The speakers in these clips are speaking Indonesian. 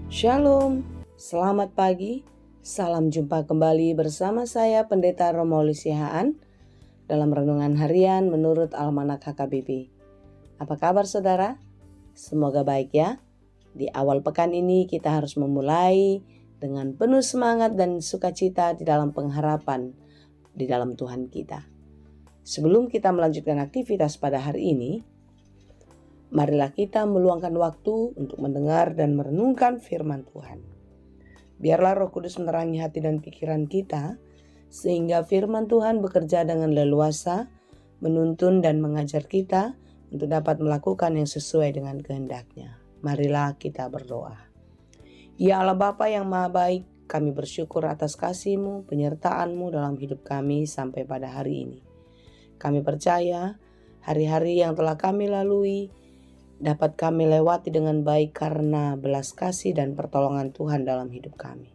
Shalom, selamat pagi, salam jumpa kembali bersama saya Pendeta Romauli Sihaan dalam Renungan Harian menurut Almanak HKBP. Apa kabar saudara? Semoga baik ya. Di awal pekan ini kita harus memulai dengan penuh semangat dan sukacita di dalam pengharapan di dalam Tuhan kita. Sebelum kita melanjutkan aktivitas pada hari ini, marilah kita meluangkan waktu untuk mendengar dan merenungkan firman Tuhan. Biarlah Roh Kudus menerangi hati dan pikiran kita, sehingga firman Tuhan bekerja dengan leluasa, menuntun dan mengajar kita untuk dapat melakukan yang sesuai dengan kehendak-Nya. Marilah kita berdoa. Ya Allah Bapa yang Maha Baik, kami bersyukur atas kasih-Mu, penyertaan-Mu dalam hidup kami sampai pada hari ini. Kami percaya hari-hari yang telah kami lalui dapat kami lewati dengan baik karena belas kasih dan pertolongan Tuhan dalam hidup kami.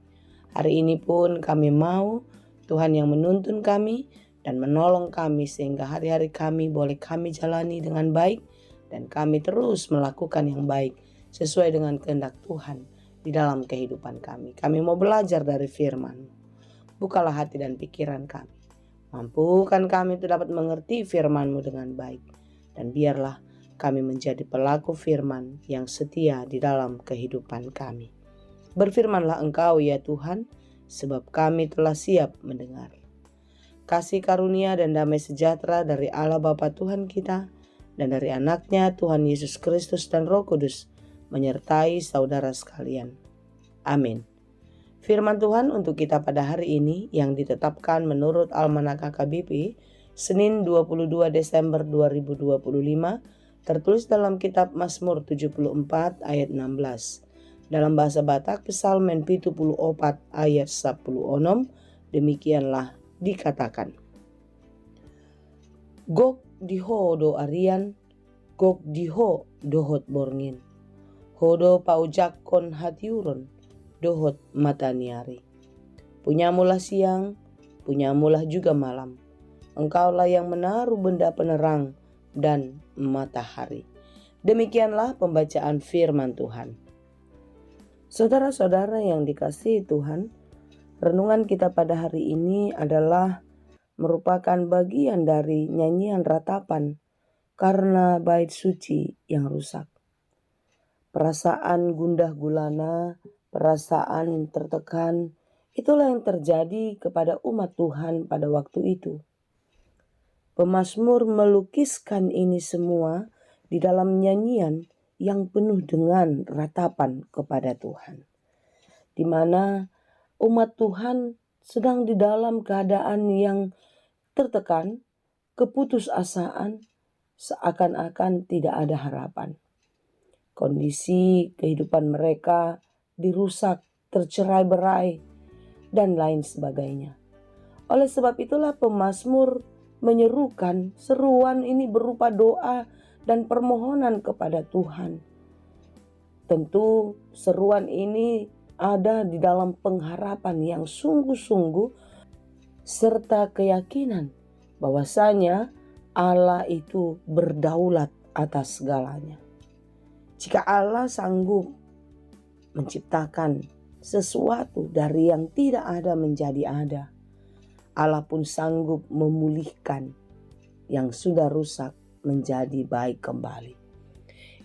Hari ini pun kami mau Tuhan yang menuntun kami dan menolong kami sehingga hari-hari kami boleh kami jalani dengan baik dan kami terus melakukan yang baik sesuai dengan kehendak Tuhan di dalam kehidupan kami. Kami mau belajar dari firman-Mu. Bukalah hati dan pikiran kami. Mampukan kami untuk dapat mengerti firman-Mu dengan baik. Dan biarlah kami menjadi pelaku firman yang setia di dalam kehidupan kami. Berfirmanlah Engkau ya Tuhan, sebab kami telah siap mendengar. Kasih karunia dan damai sejahtera dari Allah Bapa Tuhan kita dan dari anaknya Tuhan Yesus Kristus dan Roh Kudus menyertai saudara sekalian. Amin. Firman Tuhan untuk kita pada hari ini yang ditetapkan menurut Almanak HKBP Senin 22 Desember 2025 tertulis dalam kitab Mazmur 74 ayat 16. Dalam bahasa Batak Psalmen 74 ayat 10 demikianlah dikatakan. Gok diho do arian, gok diho dohot borngin. Hodo paujakon hatiuron, dohot mataniari. Punyamulah siang, punyamulah juga malam. Engkaulah yang menaruh benda penerang dan matahari. Demikianlah pembacaan firman Tuhan. Saudara-saudara yang dikasihi Tuhan, renungan kita pada hari ini adalah merupakan bagian dari nyanyian ratapan karena bait suci yang rusak. Perasaan gundah gulana, perasaan tertekan, itulah yang terjadi kepada umat Tuhan pada waktu itu. Pemazmur melukiskan ini semua di dalam nyanyian yang penuh dengan ratapan kepada Tuhan. Di mana umat Tuhan sedang di dalam keadaan yang tertekan, keputusasaan, seakan-akan tidak ada harapan. Kondisi kehidupan mereka dirusak, tercerai-berai, dan lain sebagainya. Oleh sebab itulah pemazmur menyerukan seruan ini berupa doa dan permohonan kepada Tuhan. Tentu seruan ini ada di dalam pengharapan yang sungguh-sungguh serta keyakinan bahwasanya Allah itu berdaulat atas segalanya. Jika Allah sanggup menciptakan sesuatu dari yang tidak ada menjadi ada, Allah pun sanggup memulihkan yang sudah rusak menjadi baik kembali.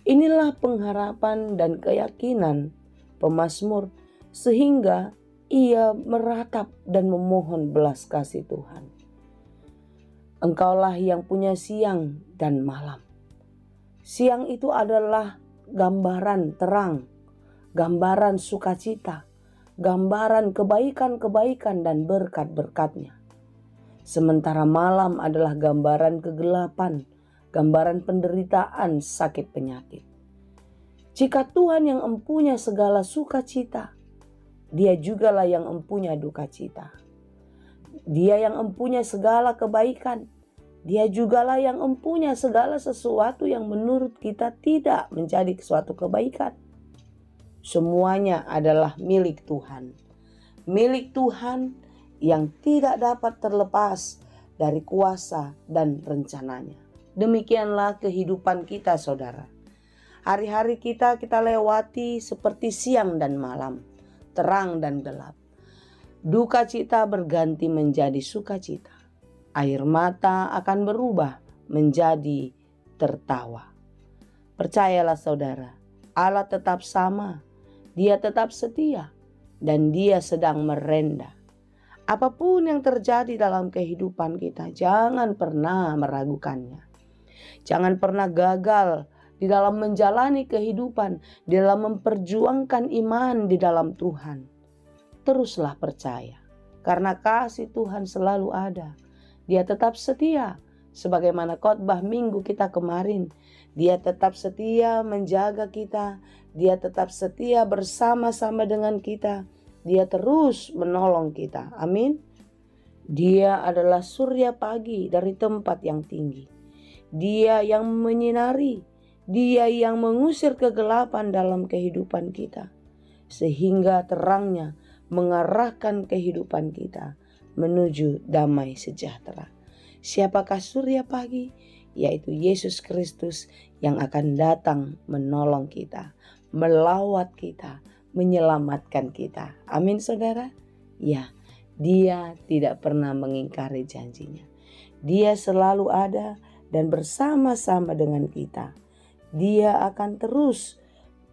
Inilah pengharapan dan keyakinan pemazmur sehingga ia meratap dan memohon belas kasih Tuhan. Engkaulah yang punya siang dan malam. Siang itu adalah gambaran terang, gambaran sukacita, gambaran kebaikan-kebaikan dan berkat-berkatnya. Sementara malam adalah gambaran kegelapan, gambaran penderitaan, sakit penyakit. Jika Tuhan yang empunya segala sukacita, Dia jugalah yang empunya duka cita. Dia yang empunya segala kebaikan, Dia jugalah yang empunya segala sesuatu yang menurut kita tidak menjadi suatu kebaikan. Semuanya adalah milik Tuhan. Milik Tuhan yang tidak dapat terlepas dari kuasa dan rencananya. Demikianlah kehidupan kita, saudara. Hari-hari kita lewati seperti siang dan malam, terang dan gelap. Duka cita berganti menjadi sukacita. Air mata akan berubah menjadi tertawa. Percayalah saudara, Allah tetap sama, Dia tetap setia, dan Dia sedang merendah. Apapun yang terjadi dalam kehidupan kita, jangan pernah meragukannya. Jangan pernah gagal di dalam menjalani kehidupan, di dalam memperjuangkan iman di dalam Tuhan. Teruslah percaya, karena kasih Tuhan selalu ada. Dia tetap setia, sebagaimana khotbah minggu kita kemarin. Dia tetap setia menjaga kita, Dia tetap setia bersama-sama dengan kita. Dia terus menolong kita. Amin. Dia adalah surya pagi dari tempat yang tinggi. Dia yang menyinari, Dia yang mengusir kegelapan dalam kehidupan kita, sehingga terangnya mengarahkan kehidupan kita menuju damai sejahtera. Siapakah surya pagi? Yaitu Yesus Kristus yang akan datang menolong kita, melawat kita, menyelamatkan kita. Amin saudara. Ya, Dia tidak pernah mengingkari janjinya. Dia selalu ada dan bersama-sama dengan kita. Dia akan terus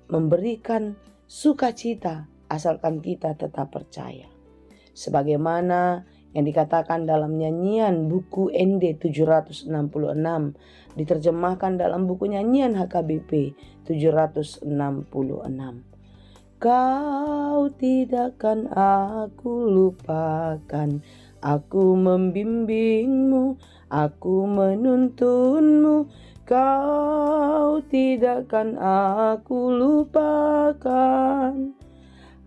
memberikan sukacita asalkan kita tetap percaya. Sebagaimana yang dikatakan dalam nyanyian buku ND 766, diterjemahkan dalam buku nyanyian HKBP 766. Kau tidakkan aku lupakan, aku membimbingmu, aku menuntunmu. Kau tidakkan aku lupakan,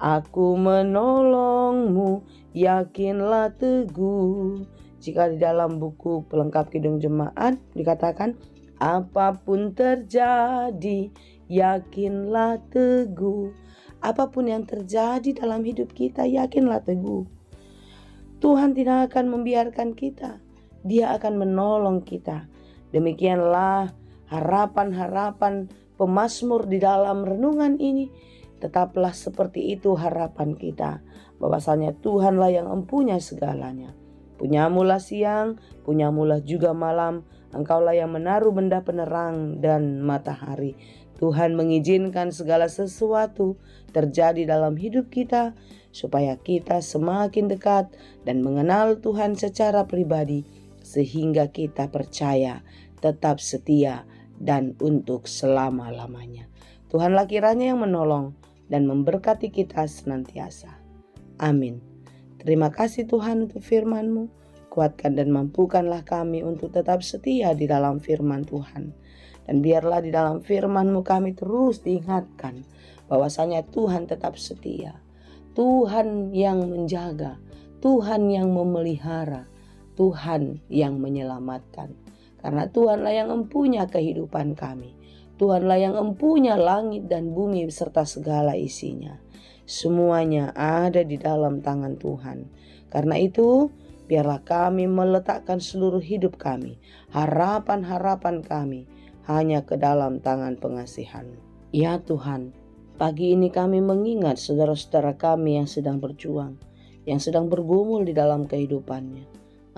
aku menolongmu, yakinlah teguh. Jika di dalam buku pelengkap Kidung Jemaat dikatakan, apapun terjadi, yakinlah teguh. Apapun yang terjadi dalam hidup kita, yakinlah teguh. Tuhan tidak akan membiarkan kita. Dia akan menolong kita. Demikianlah harapan-harapan pemazmur di dalam renungan ini. Tetaplah seperti itu harapan kita, bahwasanya Tuhanlah yang empunya segalanya. Punyamulah siang, punyamulah juga malam. Engkaulah yang menaruh benda penerang dan matahari. Tuhan mengizinkan segala sesuatu terjadi dalam hidup kita supaya kita semakin dekat dan mengenal Tuhan secara pribadi, sehingga kita percaya, tetap setia, dan untuk selama-lamanya. Tuhanlah kiranya yang menolong dan memberkati kita senantiasa. Amin. Terima kasih Tuhan untuk firman-Mu. Kuatkan dan mampukanlah kami untuk tetap setia di dalam firman Tuhan. Dan biarlah di dalam firman-Mu kami terus diingatkan bahwasanya Tuhan tetap setia. Tuhan yang menjaga, Tuhan yang memelihara, Tuhan yang menyelamatkan. Karena Tuhanlah yang empunya kehidupan kami. Tuhanlah yang empunya langit dan bumi serta segala isinya. Semuanya ada di dalam tangan Tuhan. Karena itu, biarlah kami meletakkan seluruh hidup kami, harapan-harapan kami, hanya ke dalam tangan pengasihan-Mu. Ya Tuhan, pagi ini kami mengingat saudara-saudara kami yang sedang berjuang, yang sedang bergumul di dalam kehidupannya.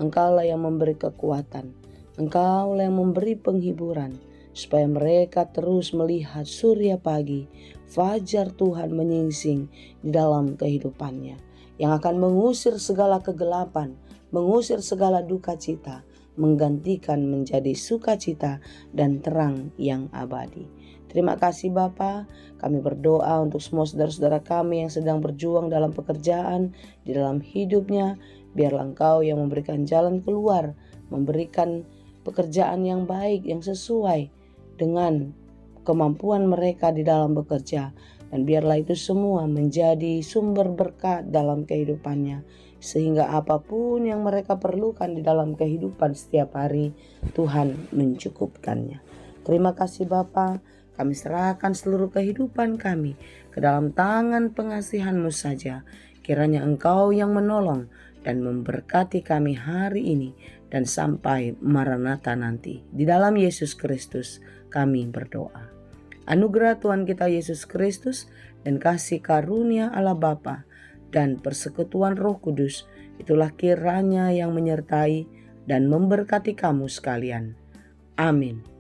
Engkaulah yang memberi kekuatan, Engkaulah yang memberi penghiburan, supaya mereka terus melihat surya pagi, fajar Tuhan menyingsing di dalam kehidupannya, yang akan mengusir segala kegelapan, mengusir segala duka cita, menggantikan menjadi sukacita dan terang yang abadi. Terima kasih Bapa. Kami berdoa untuk semua saudara-saudara kami yang sedang berjuang dalam pekerjaan, di dalam hidupnya. Biarlah Engkau yang memberikan jalan keluar, memberikan pekerjaan yang baik, yang sesuai dengan kemampuan mereka di dalam bekerja. Dan biarlah itu semua menjadi sumber berkat dalam kehidupannya, sehingga apapun yang mereka perlukan di dalam kehidupan setiap hari, Tuhan mencukupkannya. Terima kasih Bapa. Kami serahkan seluruh kehidupan kami ke dalam tangan pengasihan-Mu saja. Kiranya Engkau yang menolong dan memberkati kami hari ini dan sampai Maranatha nanti. Di dalam Yesus Kristus kami berdoa. Anugerah Tuhan kita Yesus Kristus dan kasih karunia Allah Bapa dan persekutuan Roh Kudus itulah kiranya yang menyertai dan memberkati kamu sekalian. Amin.